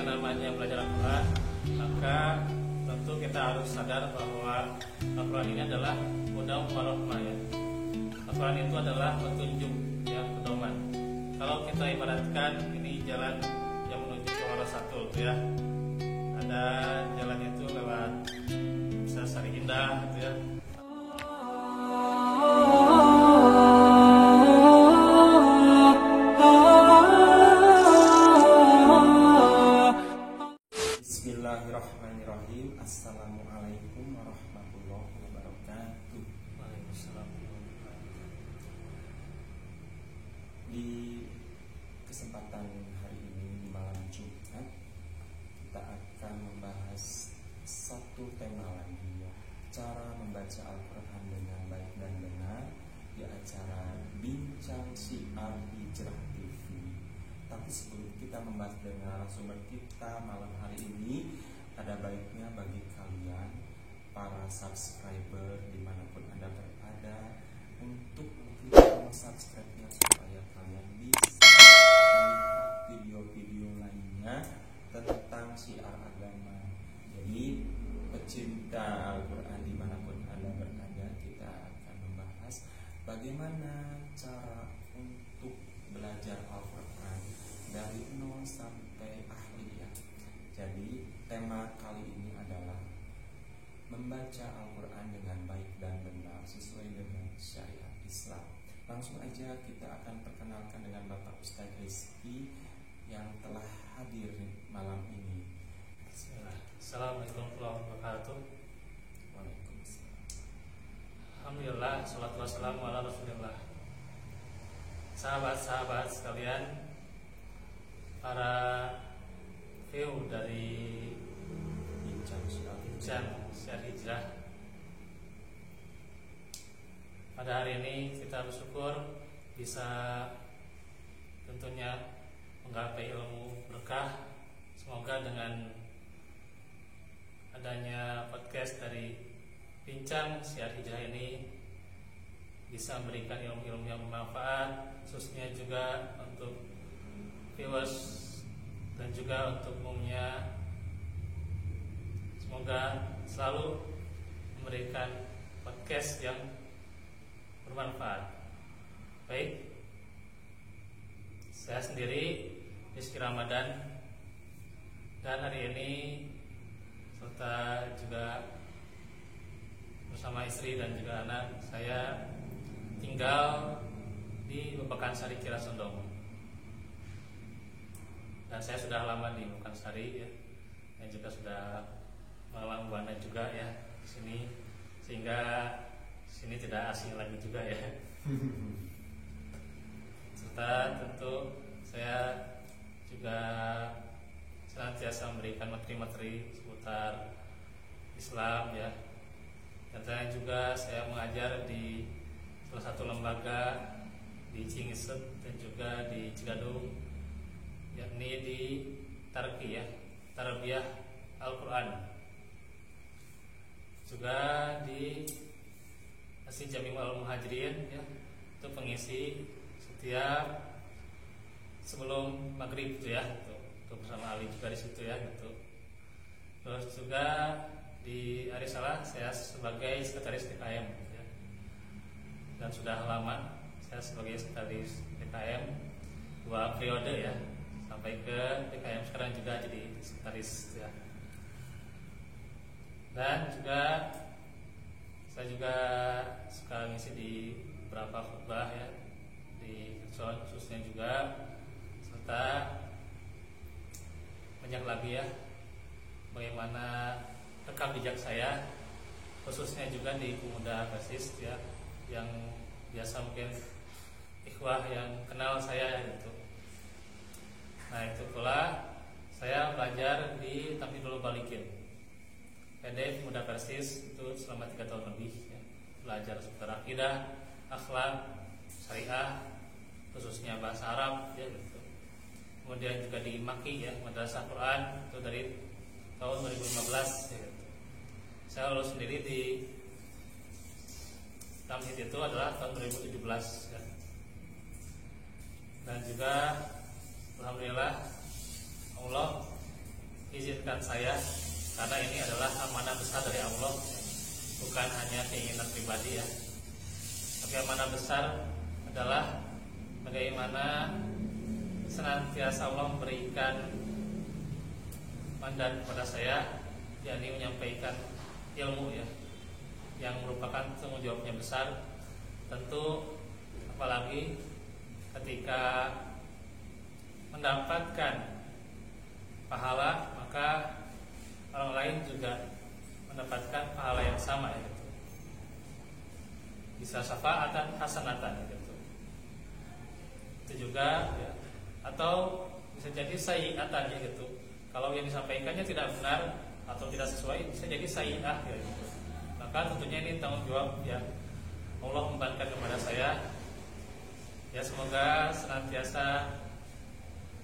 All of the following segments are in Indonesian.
yang namanya belajar Al-Quran, maka tentu kita harus sadar bahwa Al-Quran ini adalah hudan wa rahmah ya. Al-Quran itu adalah petunjuk ya, pedoman. Kalau kita ibaratkan ini jalan yang menuju ke Warasatul ya, ada jalan itu lewat Sari Indah gitu ya. Bismillahirrahmanirrahim. Assalamualaikum warahmatullahi wabarakatuh. Waalaikumsalam. Di kesempatan hari ini di malam Jumat, kita akan membahas satu tema lagi ya, cara membaca Al-Quran dengan baik dan benar di acara Bincang Syiar Hijrah TV. Tapi sebelum kita membahas dengan narasumber kita malam hari ini, ada baiknya bagi kalian para subscriber dimanapun Anda berada untuk klik tombol subscribe-nya supaya kalian bisa melihat video-video lainnya tentang syiar agama. Jadi pecinta Al-Quran dimanapun Anda berada, kita akan membahas bagaimana cara untuk belajar Al-Quran dari nol sampai ahli ya. Jadi tema kali ini adalah membaca Al-Quran dengan baik dan benar sesuai dengan syariat Islam. Langsung aja kita akan perkenalkan dengan Bapak Ustaz Rizky yang telah hadir malam ini. Assalamualaikum warahmatullahi wabarakatuh. Waalaikumsalam. Alhamdulillah, salatu wassalamu ala Rasulillah. Sahabat-sahabat sekalian, para view dari Bincang Syiar Hijrah, pada hari ini kita bersyukur bisa tentunya menggapai ilmu berkah. Semoga dengan adanya podcast dari Bincang Syiar Hijrah ini bisa memberikan ilmu-ilmu yang bermanfaat, khususnya juga untuk viewers dan juga untuk umumnya. Semoga selalu memberikan podcast yang bermanfaat. Baik, saya sendiri Rizky Ramadan, dan hari ini serta juga bersama istri dan juga anak saya tinggal di Bebekansari Kirasondong. Dan saya sudah lama di Bebekansari ya, dan juga sudah lama buana juga ya di sini, sehingga sini tidak asing lagi juga ya. Serta tentu saya juga senantiasa memberikan materi-materi seputar Islam ya. Dan saya mengajar di salah satu lembaga di Cingiset dan juga di Cigadung, yakni di Tarki ya, Tarbiyah Al-Quran. Juga di Masjid Jami Al-Muhajirin ya, itu pengisi setiap sebelum maghrib itu ya, itu bersama Ali juga di situ ya gitu. Terus juga di Arisalah saya sebagai sekretaris DKM ya. Dan sudah lama saya sebagai sekretaris DKM 2 periode ya, sampai ke DKM sekarang juga jadi sekretaris ya. Dan juga saya juga suka ngisi di beberapa khutbah ya di Kerson khususnya juga, serta banyak lagi ya bagaimana rekam jejak saya, khususnya juga di Pemuda Basis ya, yang biasa mungkin ikhwah yang kenal saya gitu. Nah itu pula saya belajar di Tamhidul Balikin PD Pemuda Persis itu selama 3 tahun lebih ya. Belajar seputar akidah, akhlak, syariah, khususnya bahasa Arab ya gitu. Kemudian juga di Maki ya, Madrasah Quran itu dari tahun 2015 ya, gitu. Saya lulus sendiri di Tamhid itu adalah tahun 2017 ya. Dan juga alhamdulillah Allah berikan saya, karena ini adalah amanah besar dari Allah, bukan hanya keinginan pribadi ya. Tapi amanah besar adalah bagaimana senantiasa Allah memberikan mandat kepada saya, yakni menyampaikan ilmu ya, yang merupakan tanggung jawabnya besar. Tentu apalagi ketika mendapatkan pahala, maka orang lain juga mendapatkan pahala yang sama ya, gitu. Bisa syafaatan hasanatan gitu. Itu juga ya. Atau bisa jadi sayyi'atan ya, gitu. Kalau yang disampaikannya tidak benar atau tidak sesuai, bisa jadi sayyi'ah ya, gitu. Maka tentunya ini tanggung jawab ya, Allah membebankan kepada saya. Ya, semoga senantiasa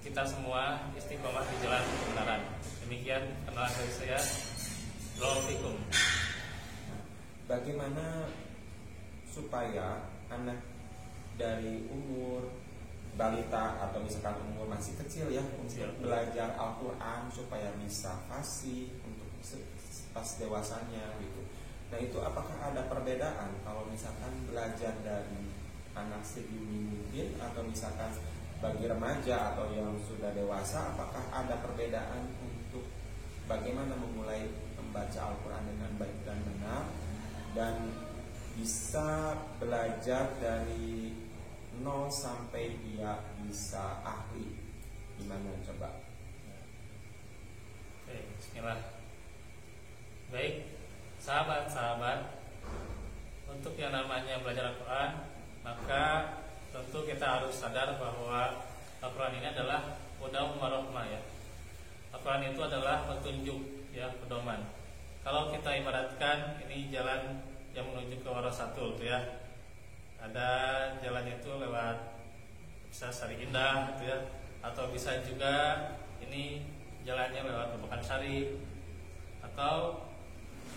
kita semua istiqomah di jalan kebenaran. Demikian kenalan dari saya. Assalamualaikum. Bagaimana supaya anak dari umur balita atau misalkan umur masih kecil ya, untuk belajar Al-Quran supaya bisa fasih untuk pas dewasanya gitu. Nah, itu apakah ada perbedaan kalau misalkan belajar dari anak sedini mungkin, atau misalkan bagi remaja atau yang sudah dewasa, apakah ada perbedaan untuk bagaimana memulai membaca Al-Quran dengan baik dan benar dan bisa belajar dari 0 sampai dia bisa ahli? Gimana coba? Oke, bismillah. Baik, sahabat-sahabat, untuk yang namanya belajar Al-Quran, maka tentu kita harus sadar bahwa Al-Quran ini adalah hudan wa rahmah ya. Al-Quran itu adalah petunjuk ya, pedoman. Kalau kita ibaratkan ini jalan yang menuju ke Warasatul itu ya, ada jalannya itu lewat bisa Sari Indah gitu ya, atau bisa juga ini jalannya lewat Babakan Sari, atau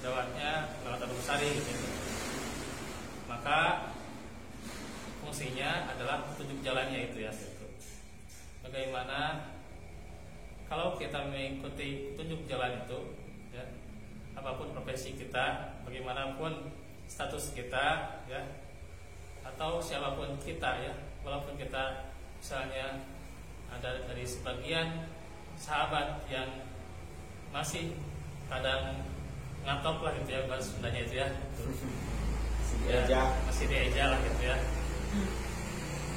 lewatnya lewat Arung Sari gitu. Maka fungsinya adalah petunjuk jalannya itu ya, gitu. Bagaimana kalau kita mengikuti petunjuk jalan itu ya, apapun profesi kita, bagaimanapun status kita ya, atau siapapun kita ya, walaupun kita misalnya ada dari sebagian sahabat yang masih kadang ngatok lah gitu ya, bahasa Sundanya itu ya, ya masih dieja lah gitu ya.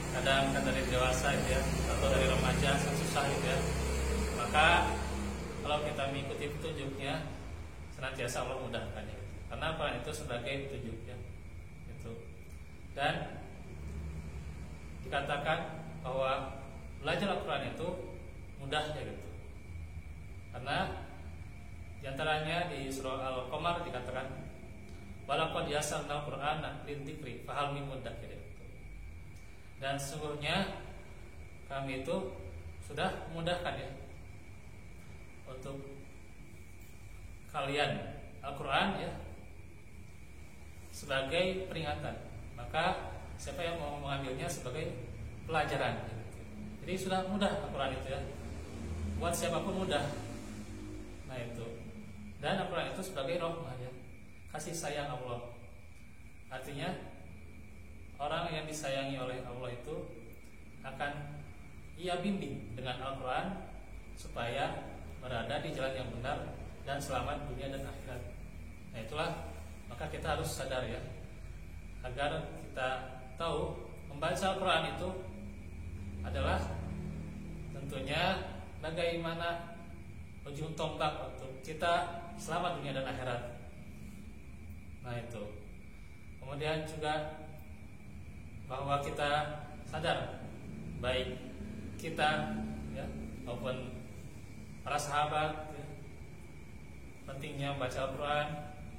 Kadang kan dari dewasa gitu ya, atau dari remaja susah gitu ya. Maka kalau kita mengikuti petunjuknya, senantiasa Allah mudahkan ya. Karena Al-Quran itu sebagai petunjuknya gitu. Dan dikatakan bahwa belajar Al-Quran itu mudah ya gitu. Karena diantaranya di surah Al-Qamar dikatakan, walaqad yassarnal Qur'ana lidzikri fahal min mudzakir. Dan sesungguhnya kami itu sudah memudahkan ya untuk kalian Al-Quran ya sebagai peringatan. Maka siapa yang mau mengambilnya sebagai pelajaran ya. Jadi sudah mudah Al-Quran itu ya, buat siapapun mudah. Nah itu. Dan Al-Quran itu sebagai rahmah ya, kasih sayang Allah. Artinya orang yang disayangi oleh Allah itu akan ia bimbing dengan Al-Quran supaya berada di jalan yang benar dan selamat dunia dan akhirat. Nah itulah, maka kita harus sadar ya, agar kita tahu membaca Al-Quran itu adalah tentunya bagaimana ujung tombak untuk kita selamat dunia dan akhirat. Nah itu. Kemudian juga bahwa kita sadar, baik kita ya, maupun para sahabat ya, pentingnya membaca Al-Quran,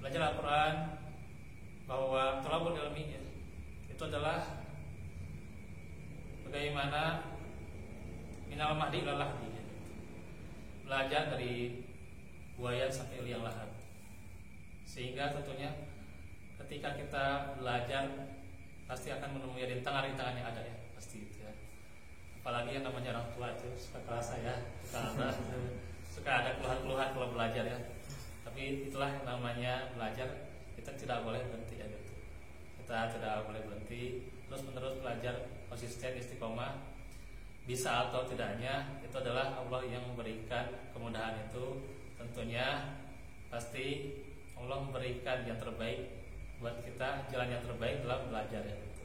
belajar Al-Quran, bahwa thalabul ilmi ya, itu adalah bagaimana minal mahdi ilal lahdi ya, belajar dari buaya sampai liang lahat. Sehingga tentunya ketika kita belajar pasti akan menemui rintangan-rintangan yang ada ya, pasti itu ya. Apalagi yang namanya orang tua itu suka kerasa ya, suka ada keluhan-keluhan keluhan kalau belajar ya. Tapi itulah yang namanya belajar, kita tidak boleh berhenti ya gitu. Kita tidak boleh berhenti, terus menerus belajar, konsisten, istiqomah. Bisa atau tidaknya itu adalah Allah yang memberikan kemudahan itu. Tentunya pasti Allah memberikan yang terbaik buat kita, jalan yang terbaik dalam belajar ya gitu.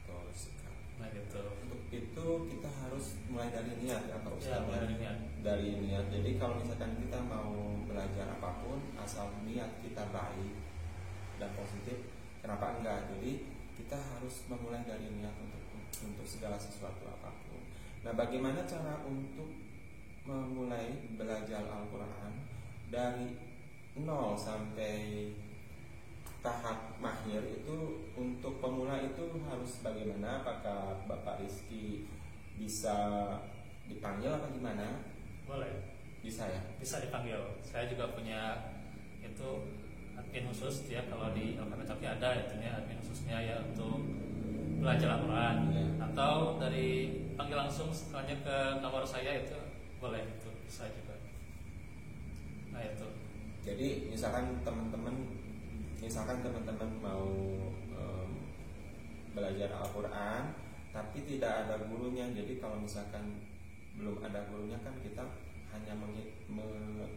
Betul sekali. Nah gitu. Untuk itu kita harus mulai dari niat ya Pak Ya, Ustaz. mulai dari niat. Dari niat. Jadi kalau misalkan kita mau belajar apapun, asal niat kita baik dan positif, kenapa enggak? Jadi kita harus memulai dari niat untuk segala sesuatu apapun. Nah, bagaimana cara untuk memulai belajar Al-Quran dari 0 sampai tahap mahir itu? Untuk pemula itu harus bagaimana? Apakah Bapak Rizky bisa dipanggil apa gimana? Boleh. Bisa ya? Bisa dipanggil. Saya juga punya itu admin khusus ya, kalau di Al-Quran ada itunya admin khususnya ya untuk belajar Al-Quran Ya. Atau dari panggil langsung setelahnya ke nomor saya itu boleh, itu bisa juga. Nah itu. Jadi misalkan teman-teman mau belajar Al-Quran tapi tidak ada gurunya. Jadi kalau misalkan belum ada gurunya kan kita hanya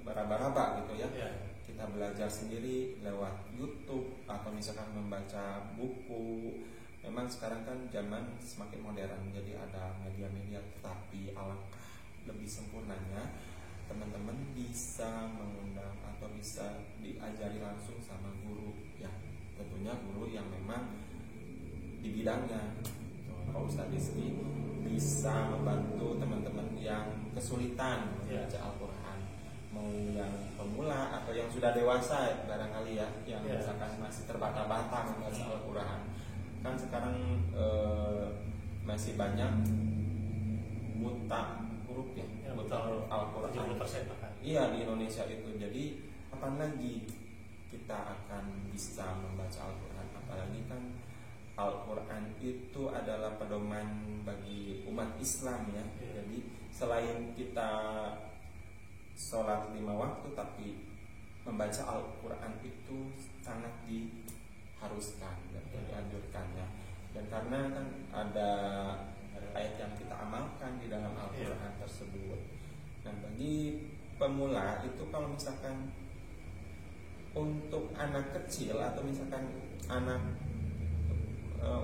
meraba-raba gitu ya. Ya. Kita belajar sendiri lewat YouTube atau misalkan membaca buku. Memang sekarang kan zaman semakin modern, jadi ada media-media, tetapi alangkah lebih sempurnanya teman-teman bisa mengundang atau bisa diajari langsung sama guru ya, tentunya guru yang memang di bidangnya. Pak Ustadz Rizky bisa membantu teman-teman yang kesulitan membaca Al-Quran, mau yang pemula atau yang sudah dewasa barangkali ya, yang misalkan masih terbata-bata membaca Al-Quran. Kan sekarang masih banyak buta huruf ya, buta huruf Al-Quran. 70% bahkan. Iya, di Indonesia itu. Jadi kapan lagi kita akan bisa membaca Al-Quran? Apalagi kan Al-Quran itu adalah pedoman bagi umat Islam ya. Jadi selain kita sholat 5 waktu, tapi membaca Al-Quran itu sangat diharuskan dan dianjurkannya. Dan karena kan ada ayat yang kita amalkan di dalam Al-Quran tersebut. Nah, bagi pemula itu kalau misalkan untuk anak kecil atau misalkan anak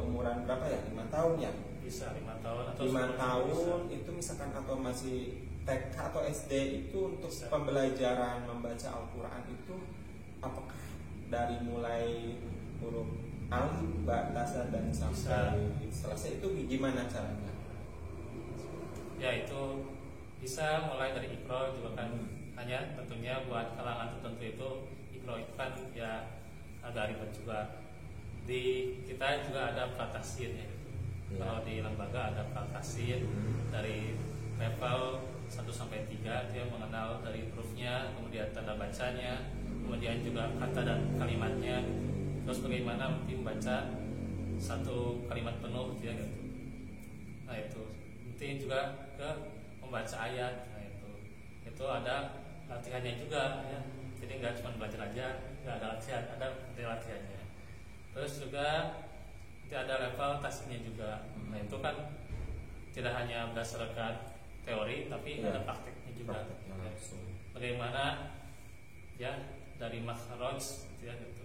umuran berapa ya, 5 tahun ya, Bisa 5 tahun atau 5 tahun bisa. itu misalkan atau masih TK atau SD itu untuk Bisa. pembelajaran membaca Al-Quran itu apakah dari mulai huruf alif, ba, ta, sa dan sampai selesai itu gimana caranya? Ya itu bisa mulai dari Iqra juga kan, hanya tentunya buat kalangan tertentu itu Iqra itu kan ya agak ribet juga. Di kita juga ada Pratasir ya gitu. Kalau di lembaga ada Pratasir dari level 1 sampai 3, dia mengenal dari hurufnya, kemudian tanda bacanya, kemudian juga kata dan kalimatnya gitu. Terus bagaimana nanti membaca satu kalimat penuh gitu ya gitu. Nah itu nanti juga ke membaca ayat. Nah itu ada latihannya juga ya. Jadi nggak cuma belajar aja, nggak ada latihan, ada latihannya. Terus juga nanti ada level tasnya juga. Nah itu kan tidak hanya berdasarkan teori, tapi ada prakteknya juga. Bagaimana ya dari makhraj gitu ya gitu.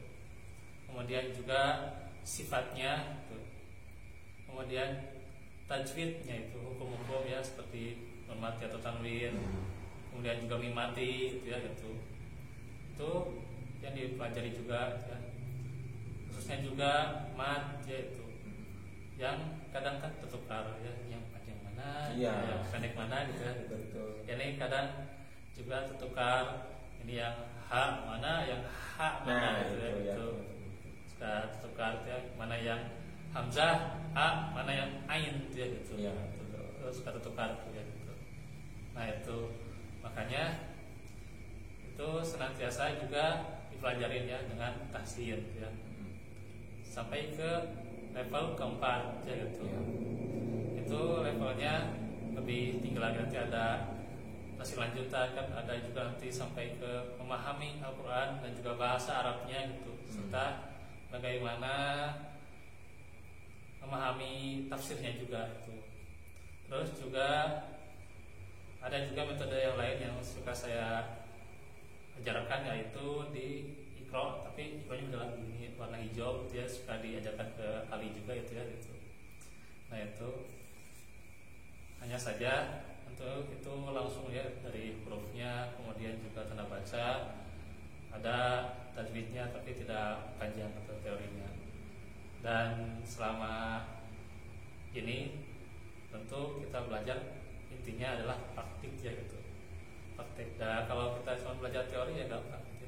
Kemudian juga sifatnya gitu. Kemudian tajwidnya itu hukum-hukum ya, seperti nun mati atau tanwin. Kemudian juga mim mati gitu ya gitu. Itu yang dipelajari juga gitu ya. Khususnya juga mat yaitu yang kadang kan tertukar ya, yang panjang mana, yang pendek mana gitu ya. Betul. Ini kadang juga tertukar, ini yang H mana, yang H mana gitu ya gitu. Suka tertukar ya, mana yang Hamzah A, mana yang Ain gitu ya gitu. Terus suka tertukar gitu ya gitu. Nah itu makanya itu senantiasa juga dipelajarin ya dengan tahsin ya. Sampai ke level keempat ya gitu. Itu levelnya lebih tinggi lagi, nanti ada masih lanjutan kan, ada juga nanti sampai ke memahami Al-Quran dan juga bahasa Arabnya gitu, serta bagaimana memahami tafsirnya juga itu. Terus juga ada juga metode yang lain yang suka saya ajarkan, yaitu di Iqra, tapi Iqra-nya dalam ini warna hijau, dia suka diajarkan ke Ali juga itu ya gitu. Nah itu hanya saja untuk itu langsung ya dari hurufnya, kemudian juga tanda baca, ada tajwidnya tapi tidak panjang atau teorinya. Dan selama ini tentu kita belajar intinya adalah praktik ya gitu, praktik. Dan kalau kita cuma belajar teori ya gampang gitu,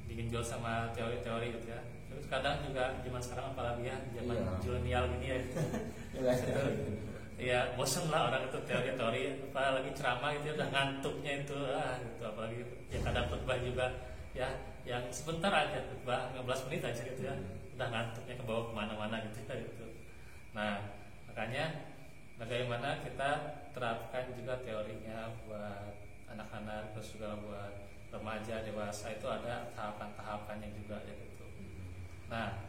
digenjol sama teori-teori gitu ya. Terus kadang juga zaman sekarang apalagi ya zaman milenial gini ya gitu. Ya bosan lah orang itu teori-teori, apalagi ceramah itu udah ngantuknya itu gitu. Apalagi ya kadang khutbah juga ya yang sebentar aja, khutbah 15 menit aja gitu ya, udah ngantuknya ke bawah kemana-mana gitu ya gitu. Nah makanya bagaimana kita terapkan juga teorinya buat anak-anak, terus juga buat remaja, dewasa, itu ada tahapan-tahapannya juga ya gitu. Nah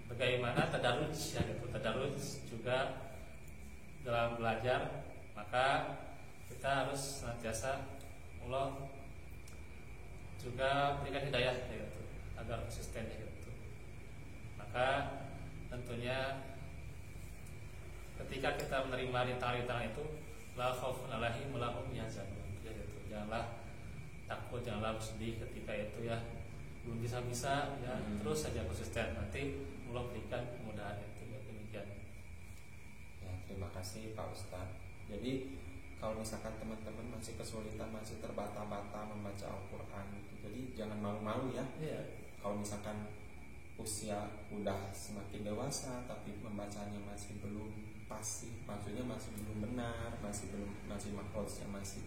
bagaimana tadarruj ya gitu, tadarruj juga dalam belajar, maka kita harus senantiasa Allah juga berikan hidayah ya gitu, agar konsisten ya gitu. Maka tentunya ketika kita menerima rintangan-rintangan itu, la khaufun alaihim wa la hum yahzanun ya gitu. Janganlah takut, janganlah sedih ketika itu ya belum bisa-bisa ya, terus saja konsisten, nanti Allah berikan kemudahan itu ya, demikian. Ya, terima kasih Pak Ustadz. Jadi kalau misalkan teman-teman masih kesulitan, masih terbata-bata membaca Al-Quran gitu, jadi jangan malu-malu ya. Kalau misalkan usia udah semakin dewasa tapi membacanya masih belum pasti, maksudnya masih belum benar, masih makrosnya masih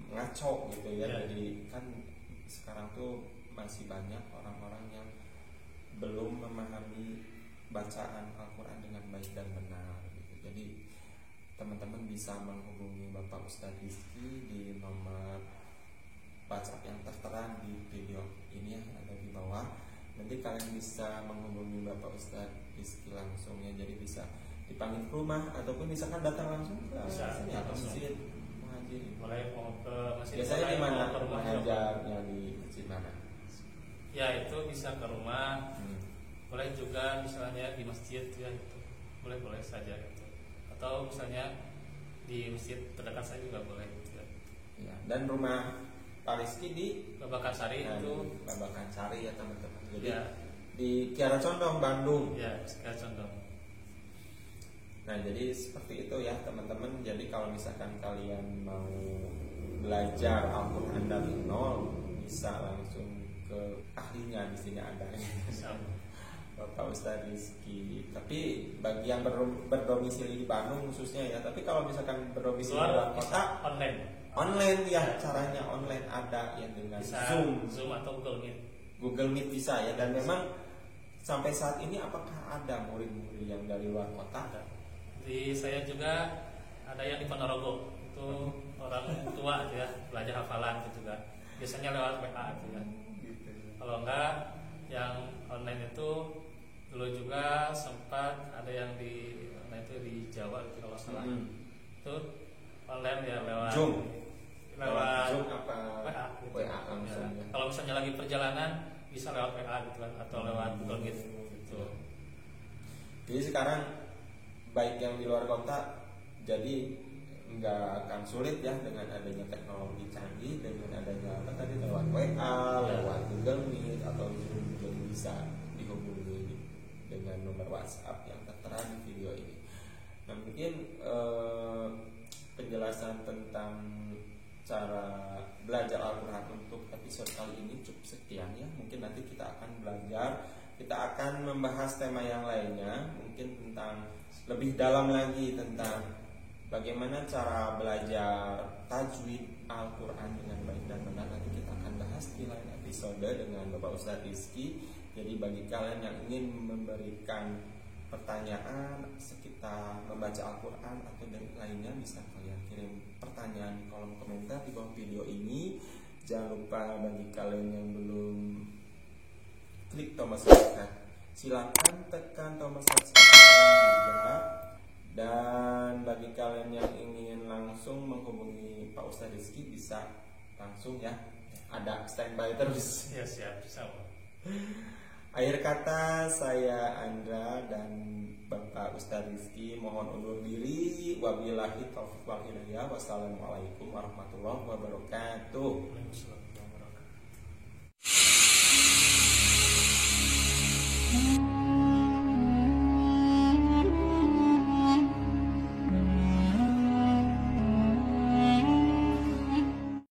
ngaco gitu ya. Jadi kan sekarang tuh masih banyak orang-orang yang belum memahami bacaan Al-Quran dengan baik dan benar gitu. Jadi teman-teman bisa menghubungi Bapak Ustadz Rizky di nomor WhatsApp yang tertera di video ini ya, ada di bawah. Nanti kalian bisa menghubungi Bapak Ustadz Rizky langsung ya, jadi bisa dipanggil ke rumah ataupun misalkan datang langsung ke sini atau masjid Muhajirin. Mulai mau ke masjid. Biasanya di mana mengajarnya, di masjid mana? Ya itu bisa ke rumah, boleh juga misalnya di masjid ya itu, boleh saja gitu. Atau misalnya di masjid terdekat saya juga boleh gitu ya. Ya, dan rumah Pak Rizky di Babakan Sari itu. Babakan Sari ya teman-teman. Jadi ya, di Kiara Condong, Bandung. Ya, Kiara Condong. Nah jadi seperti itu ya teman-teman. Jadi kalau misalkan kalian mau belajar Al-Quran dari nol, bisa langsung ke ahlinya, di sini ada Bapak Ustadz Rizky. Tapi bagi yang berdomisili di Bandung khususnya ya. Tapi kalau misalkan berdomisili di luar kota, online ya, caranya online, ada yang dengan bisa Zoom atau Google Meet. Google Meet bisa ya. Dan memang sampai saat ini apakah ada murid-murid yang dari luar kota? Ada. Di saya juga ada yang di Ponorogo, itu orang tua ya, belajar hafalan gitu juga. Biasanya lewat WA gitu ya. Kalau enggak yang online itu dulu juga sempat ada yang di online itu di Jawa gitu kalau salah. Itu online ya lewat Zoom. Lewat Zoom apa WA gitu. WA langsung ya. Kalau misalnya lagi perjalanan bisa lewat WA gitu kan, atau lewat Google Meet gitu. Jadi sekarang baik yang di luar kota, jadi nggak akan sulit ya dengan adanya teknologi canggih, dengan adanya apa tadi lewat WA, lewat Google Meet atau Zoom, jadi bisa dihubungi dengan nomor WhatsApp yang tertera di video ini. Nah mungkin penjelasan tentang cara belajar Al-Quran untuk episode kali ini cukup sekian ya. Mungkin nanti kita akan belajar, kita akan membahas tema yang lainnya, mungkin tentang lebih dalam lagi tentang bagaimana cara belajar tajwid Al-Quran dengan baik dan benar. Nanti kita akan bahas di lain episode dengan Bapak Ustadz Rizky. Jadi bagi kalian yang ingin memberikan pertanyaan sekitar membaca Al-Quran atau dan lainnya, bisa kalian kirim pertanyaan di kolom komentar di bawah video ini. Jangan lupa bagi kalian yang belum klik tombol subscribe, silakan tekan tombol subscribe juga. Dan bagi kalian yang ingin langsung menghubungi Pak Ustadz Rizky bisa langsung ya, ada standby terus. Ya siap, sama. Akhir kata, saya Andra dan Bapak Ustadz Rizky mohon undur diri. Wabillahi taufiq wal hidayah. Wassalamualaikum warahmatullahi wabarakatuh. Waalaikumsalam warahmatullahi wabarakatuh.